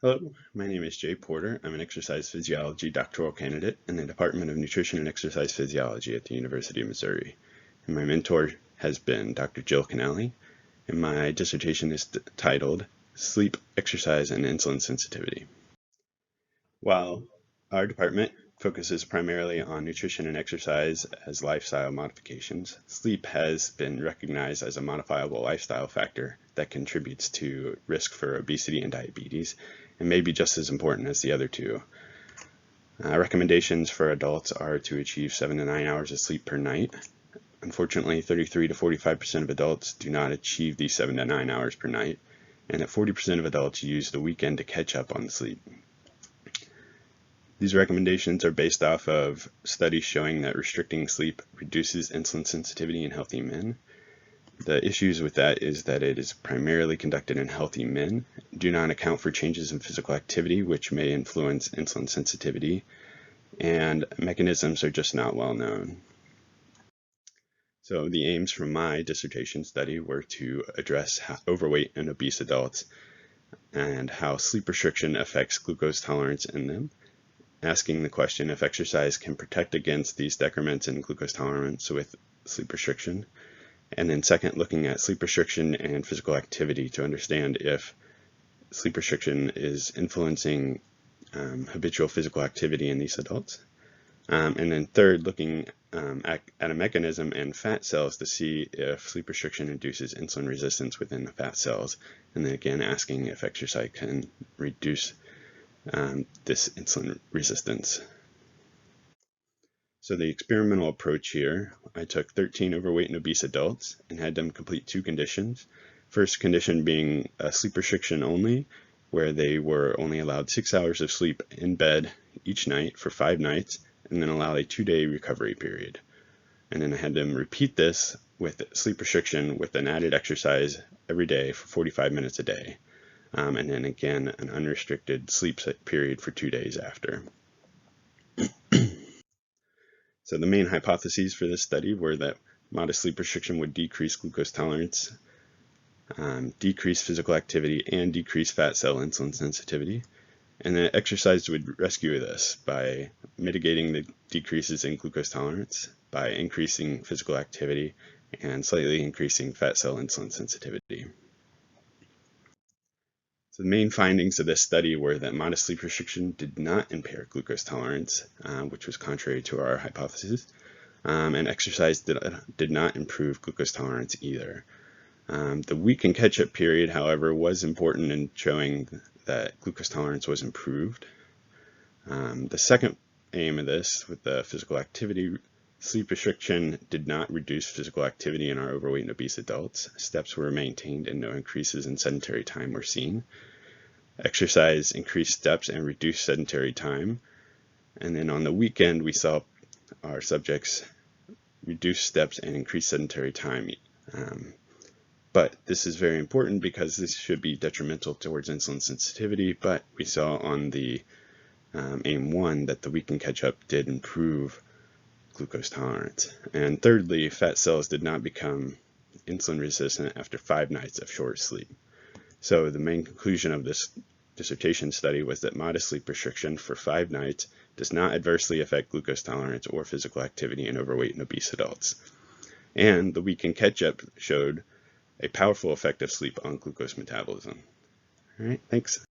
Hello, my name is Jay Porter. I'm an exercise physiology doctoral candidate in the Department of Nutrition and Exercise Physiology at the University of Missouri. And my mentor has been Dr. Jill Canali, and my dissertation is titled Sleep, Exercise, and Insulin Sensitivity. While our department focuses primarily on nutrition and exercise as lifestyle modifications, sleep has been recognized as a modifiable lifestyle factor that contributes to risk for obesity and diabetes, and may be just as important as the other two. Recommendations for adults are to achieve 7 to 9 hours of sleep per night. Unfortunately, 33 to 45% of adults do not achieve these 7 to 9 hours per night, and that 40% of adults use the weekend to catch up on sleep. These recommendations are based off of studies showing that restricting sleep reduces insulin sensitivity in healthy men. The issues with that is that it is primarily conducted in healthy men, do not account for changes in physical activity which may influence insulin sensitivity, and mechanisms are just not well known. So the aims from my dissertation study were to address overweight and obese adults and how sleep restriction affects glucose tolerance in them, asking the question if exercise can protect against these decrements in glucose tolerance with sleep restriction. And then second, looking at sleep restriction and physical activity to understand if sleep restriction is influencing habitual physical activity in these adults. And then third, looking at a mechanism in fat cells to see if sleep restriction induces insulin resistance within the fat cells. And then again, asking if exercise can reduce this insulin resistance. So the experimental approach here, I took 13 overweight and obese adults and had them complete two conditions. First condition being sleep restriction only, where they were only allowed 6 hours of sleep in bed each night for 5 nights, and then allowed a 2-day recovery period. And then I had them repeat this with sleep restriction with an added exercise every day for 45 minutes a day. And then again, an unrestricted sleep period for 2 days after. So the main hypotheses for this study were that modest sleep restriction would decrease glucose tolerance, decrease physical activity, and decrease fat cell insulin sensitivity. And that exercise would rescue this by mitigating the decreases in glucose tolerance, by increasing physical activity, and slightly increasing fat cell insulin sensitivity. So the main findings of this study were that modest sleep restriction did not impair glucose tolerance, which was contrary to our hypothesis, and exercise did not improve glucose tolerance either. The weekend catch-up period, however, was important in showing that glucose tolerance was improved. The second aim of this, with the physical activity, sleep restriction did not reduce physical activity in our overweight and obese adults. Steps were maintained and no increases in sedentary time were seen. Exercise increased steps and reduced sedentary time. And then on the weekend, we saw our subjects reduce steps and increase sedentary time. But this is very important because this should be detrimental towards insulin sensitivity, but we saw on the aim 1 that the weekend catch-up did improve glucose tolerance. And thirdly, fat cells did not become insulin resistant after 5 nights of short sleep. So the main conclusion of this dissertation study was that modest sleep restriction for 5 nights does not adversely affect glucose tolerance or physical activity in overweight and obese adults. And the weekend catch-up showed a powerful effect of sleep on glucose metabolism. All right, thanks.